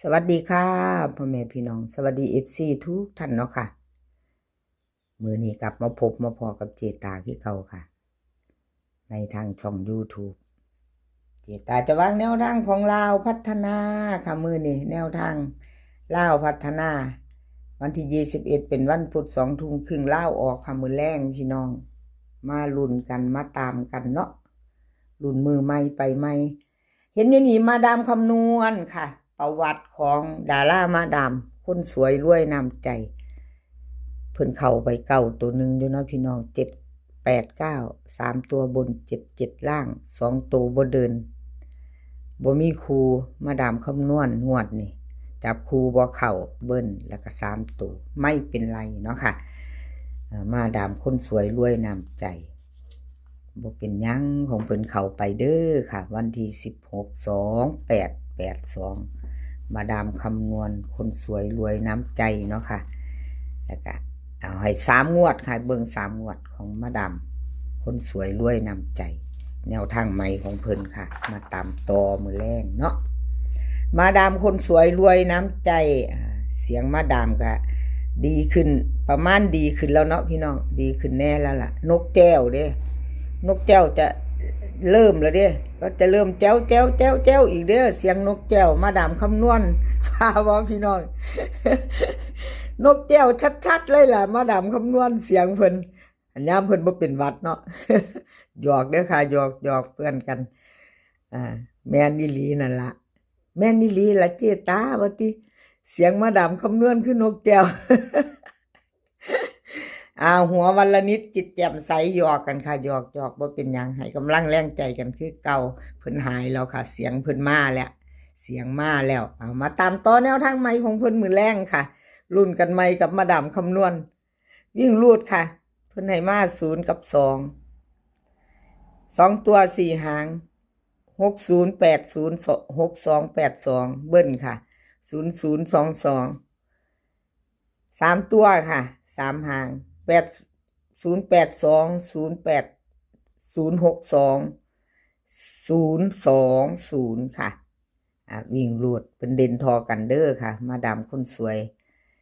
สวัสดีค่ะพ่อแม่พี่น้องสวัสดีFCทุกท่านเนาะค่ะมื้อนี้กลับมาพบมาพอกับเจตาคือเก่าค่ะในทางช่อง YouTube เจตาจะวางแนวทางของลาวพัฒนาค่ะมื้อนี้แนวทางลาวพัฒนาวันที่21เป็นวันพุธ2 ทุ่มครึ่งลาวออกค่ะมื้อแรงพี่น้องมาลุ้นกันมาตามกันเนาะลุ้นมือใหม่ไปใหม่เห็นอยู่นี่มาดามคำนวณค่ะประวัติของดารามาดามคนสวยรวยน้ำใจเพิ่นเข้าไปเก้าตัวหนึ่งอยู่เนาะพี่น้อง7 8 9 3ตัวบน7 7ล่าง2ตัวบ่เดินบ่มีครูมาดามคำนวณงวดนี่จับครูบ่เข้าเบิ้นแล้วก็3ตัวไม่เป็นไรเนาะค่ะมาดามคนสวยรวยน้ำใจบ่เป็นหยังของเพิ่นเข้าไปเด้อค่ะวันที่16/2/8/82มาดามคำนวณคนสวยรวยน้ำใจเนาะค่ะแล้วก็เอาให้3 งวดค่ะเบิ่ง3 งวดของมาดามคนสวยรวยน้ำใจแนวทางใหม่ของเพิ่นค่ะมาตามต่อมื้อแรงเนาะมาดามคนสวยรวยน้ำใจเสียงมาดามก็ดีขึ้นประมาณดีขึ้นแล้วเนาะพี่น้องดีขึ้นแน่แล้วล่ะนกแก้วเด้นกแก้วจะเริ่มแล้วเด้ก็จะเริ่มแจ้วแจ้วแจ้วแจ้วอีกเด้อเสียงนกแก้วมาดามคำนวณพาบ่พี่น้อง นกแก้วชัดๆเลยล่ะมาดามคำนวณเสียงเพิ่นอันยามเพิ่นบ่เป็นหวัดเนาะ หยอกเด้อค่ะหยอกเพื่อนกันแม่นอีหลีนั่นล่ะแม่นอีหลีล่ะเจตาว่าติเสียงมาดามคำนวณคือนกแก้ว หัววันละนิดจิตแจ่มใสหยอกกันค่ะหยอกบ่เป็นหยังให้กำลังแรงใจกันคือเก่าเพิ่นหายแล้วค่ะเสียงเพิ่นมาแล้วเสียงมาแล้วมาตามต่อแนวทางใหม่ของเพิ่นมื้อแรงค่ะรุ่นกันใหม่กับมาดามคำนวณวิ่งรูดค่ะเพิ่นให้มา0กับ2ตัว4หาง6080 6282เบิ้ลค่ะ0022 3ตัวค่ะ3หาง0808080062 ค่ะวิ่งรูดเป็นเด่นทอกันเด้อค่ะมาดามคนสวย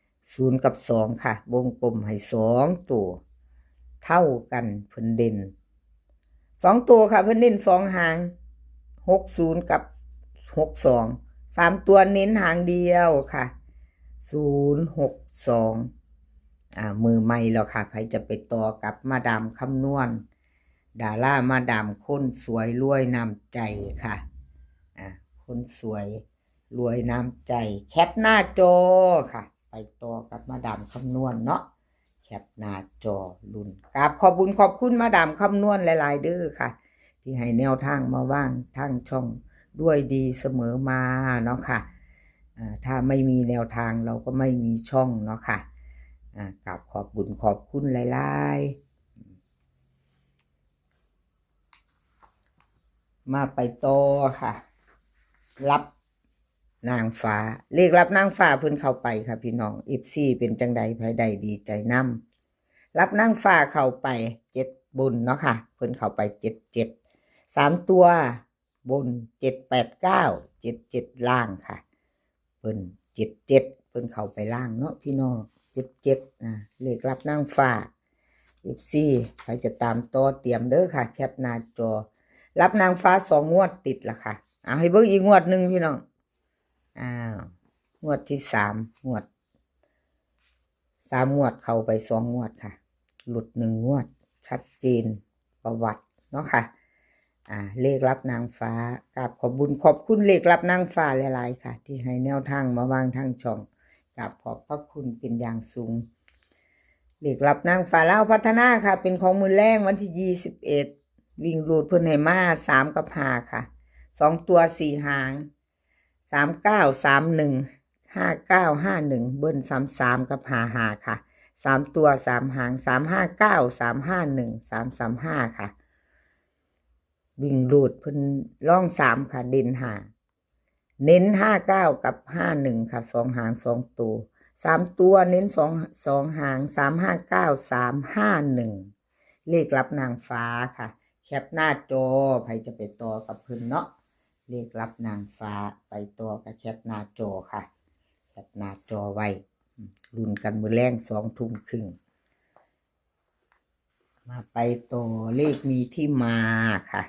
0กับ2ค่ะวงกลมให้2ตัวเท่ากันเพิ่นเด่น2ตัวค่ะเพิ่นเน้น2หาง60กับ62 3ตัวเน้นหางเดียวค่ะ062มือใหม่แล้วค่ะใครจะไปต่อกับมาดามคำนวณดารามาดามคนสวยรวยน้ำใจค่ะคนสวยรวยน้ำใจแคปหน้าจอค่ะไปต่อกับมาดามคำนวณเนาะแคปหน้าจอรุ่นกราบขอบบุญขอบคุณมาดามคำนวณหลายๆเด้อค่ะที่ให้แนวทางมาว่างทางช่องด้วยดีเสมอมาเนาะค่ะถ้าไม่มีแนวทางเราก็ไม่มีช่องเนาะค่ะกราบขอบบุญขอบคุณหลายๆมาไปต่อค่ะรับนางฟ้าเลขรับนางฟ้าเพิ่นเข้าไปค่ะพี่น้อง FC เป็นจังใดไผใดดีใจนำรับนางฟ้าเข้าไป7บนเนาะค่ะเพิ่นเข้าไป77 3ตัวบน789 77ล่างค่ะเพิ่น77เพิ่นเข้าไปล่างเนาะพี่น้อง77เลขรับนางฟ้า FC ใครจะตามต่อเตรียมเด้อค่ะแคปหน้าจอรับนางฟ้า2 งวดติดละค่ะให้เบิ่งอีกงวดนึงพี่น้องงวดที่3 งวด3 งวดเข้าไป2 งวดค่ะหลุด1 งวดชัดเจนประวัติเนาะค่ะเลขรับนางฟ้ากราบขอบบุญขอบคุณเลขรับนางฟ้าหลายๆค่ะที่ให้แนวทางมาวางทางช่องกราบขอบพระคุณเป็นอย่างสูงเลขรับนางฟ้าลาวพัฒนาค่ะเป็นของมื้อแรงวันที่21วิ่งรูดเพิ่นให้มา3กับ5ค่ะ2ตัว4หาง39315951เบิ้ล33กับ55ค่ะ3ตัว3หาง359 351 335ค่ะวิ่งรูดเพิ่นล่อง3ค่ะเด่น5เน้น59กับ51ค่ะ2หาง2ตัว3ตัวเน้น2หาง359 351เลขรับนางฟ้าค่ะแคปหน้าจอใครจะไปต่อกับเพิ่นเนาะ เลขรับนางฟ้าไปตัวกับแคปหน้าจอค่ะแคปหน้าจอไว้ลุ้นกันมื้อแรง20:30มาไปตัวเลขมีที่มาค่ะ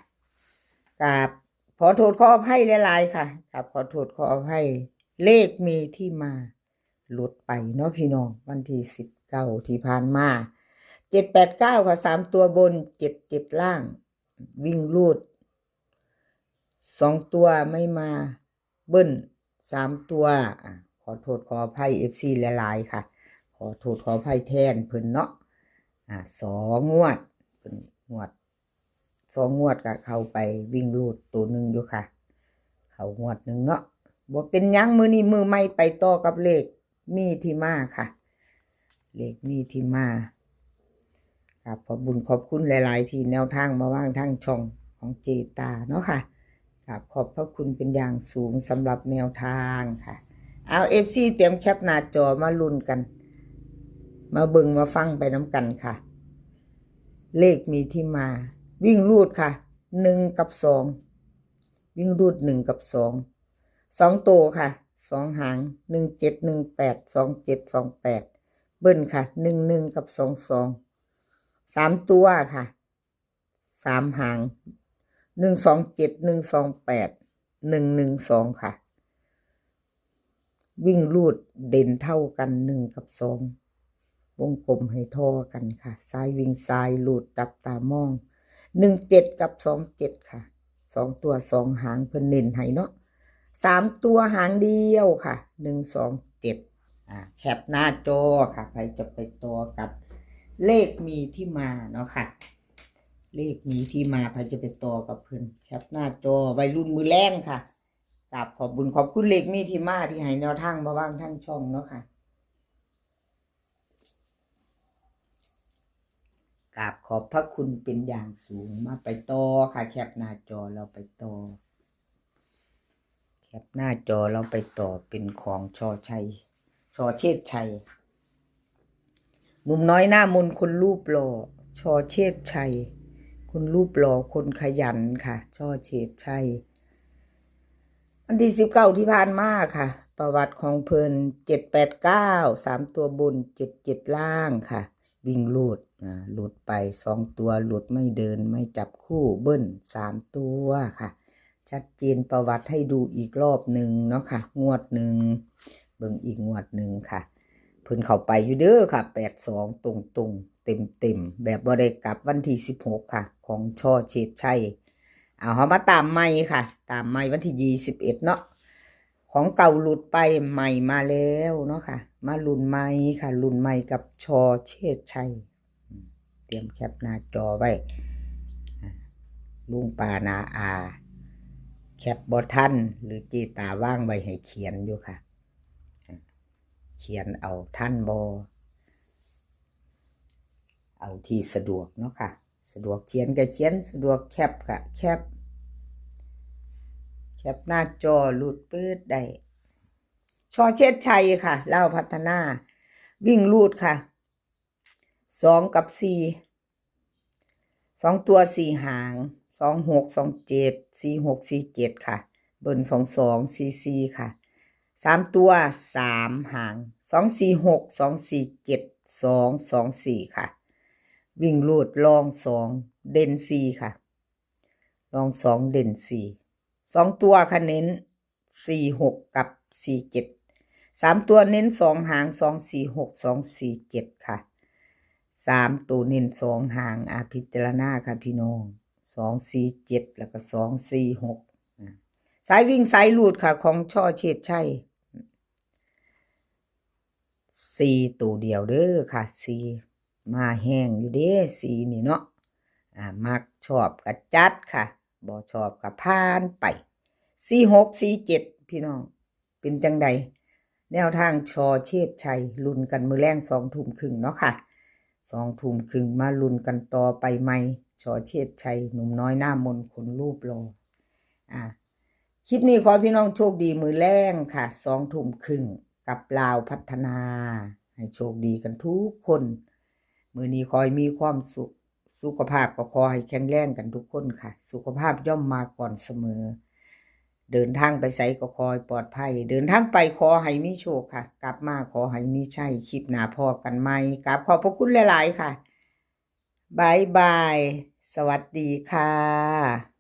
กับขอโทษขออภัยหลายๆค่ะกับขอโทษขออภัยเลขมีที่มาหลุดไปเนาะพี่น้องวันที่19ที่ผ่านมา789ค่ะ3ตัวบน77ล่างวิ่งรูด2ตัวไม่มาเบิ้ล3ตัวขอโทษขออภัย FC หลายๆค่ะขอโทษขออภัยแทนเพิ่นเนาะ2 งวดเพิ่นงวด2 งวดก็เข้าไปวิ่งรูดตัวนึงอยู่ค่ะเข้างวดนึงเนาะบ่เป็นหยังมื้อนี้มือใหม่ไปต่อกับเลขมีที่มาค่ะเลขมีที่มาครับขอบบุญขอบคุณหลายๆที่แนวทางมาว่างทางช่องของเจตาเนาะค่ะครับขอบพระคุณเป็นอย่างสูงสำหรับแนวทางค่ะเอา FC เตรียมแคปหน้าจอมาลุ้นกันมาเบิ่งมาฟังไปน้ำกันค่ะเลขมีที่มาวิ่งรูดค่ะ1กับ2วิ่งรูด1กับ2ตัวค่ะ2หาง1718 2728เบิ้ลค่ะ11กับ22 3ตัวค่ะ3หาง127 128 112ค่ะวิ่งรูดเด่นเท่ากัน1กับ2วงกลมให้ทอกันค่ะซ้ายวิ่งซ้ายรูดจับตามอง17กับ27ค่ะ2ตัว2หางเพิ่นเน้นให้เนาะ3ตัวหางเดียวค่ะ127แคปหน้าจอค่ะใครจะไปตัวกับเลขมีที่มาเนาะค่ะเลขมีที่มาใครจะไปต่อกับเพิ่นแคปหน้าจอวัยรุ่นมือแรงค่ะกราบขอบบุญขอบคุณเลขมีที่มาที่ให้แนวทางมาบ้างทั้งช่องเนาะค่ะกราบขอบพระคุณเป็นอย่างสูงมาไปต่อค่ะแคปหน้าจอเราไปต่อแคปหน้าจอเราไปต่อเป็นของชอเชษชัยหนุ่มน้อยหน้ามนคนรูปหล่อชอเชษชัยคนรูปหล่อคนขยันค่ะชอเชษชัยวันที่19ที่ผ่านมาค่ะประวัติของเพิ่น789 3ตัวบน77ล่างค่ะวิ่งลูดหลุดไป2ตัวหลุดไม่เดินไม่จับคู่เบิ้ล3ตัวค่ะชัดเจนประวัติให้ดูอีกรอบหนึ่งเนาะค่ะงวดหนึ่งเบิ่งอีกงวดหนึ่งค่ะเพิ่นเข้าไปอยู่เด้อค่ะ82ตรงๆเต็มแบบบ่ได้กลับวันที่16ค่ะของช่อเชษชัยเอาเฮามาตามใหม่ค่ะตามใหม่วันที่21เนาะของเก่าหลุดไปใหม่มาแล้วเนาะค่ะมาลุ้นใหม่ค่ะลุ้นใหม่กับชอเชษชัยเตรียมแคปหน้าจอไว้ลุงป้านาอาแคปบ่ทันหรือจีตาว่างไว้ให้เขียนอยู่ค่ะเขียนเอาท่านบ่เอาที่สะดวกเนาะค่ะสะดวกเขียนก็เขียนสะดวกแคปก็แคปหน้าจอหลุดปื้ดได้ชอเชษชัยค่ะเล่าพัฒนาวิ่งรูดค่ะ2กับ4 2ตัว4หาง26 27 46 47ค่ะเบิ้ล22 44ค่ะ3ตัว3หาง246 247 224ค่ะวิ่งรูดลอง2เด่น4ค่ะลอง2เด่น4 2ตัวค่ะเน้น46กับ47 3ตัวเน้น2หาง246 247ค่ะ3ตัวเน้น2หางพิจารณาค่ะพี่น้อง247แล้วก็246สายวิ่งสายลูดค่ะของช่อเชษชัย4ตัวเดียวเด้อค่ะ4มาแห้งอยู่เด้4นี่เนาะมักชอบก็จัดค่ะบ่ชอบก็ผ่านไป46 47พี่น้องเป็นจังใดแนวทางชอเชษชัยลุ้นกันมื้อแรง20:30เนาะค่ะ20:30มาลุ้นกันต่อไปใหม่ชอเชษชัยหนุ่มน้อยหน้ามนคนรูปหล่อคลิปนี้ขอพี่น้องโชคดีมื้อแรงค่ะ20:30กับลาวพัฒนาให้โชคดีกันทุกคนมื้อนี้ขอให้มีความสุขภาพก็ขอให้แข็งแรงกันทุกคนค่ะสุขภาพย่อมมาก่อนเสมอ เดินทางไปไสก็ขอให้ปลอดภัยเดินทางไปขอให้มีโชคค่ะ กลับมาขอให้มีชัยคลิปหน้าพอกันใหม่กราบขอบพระคุณหลายๆค่ะบ๊ายบายสวัสดีค่ะ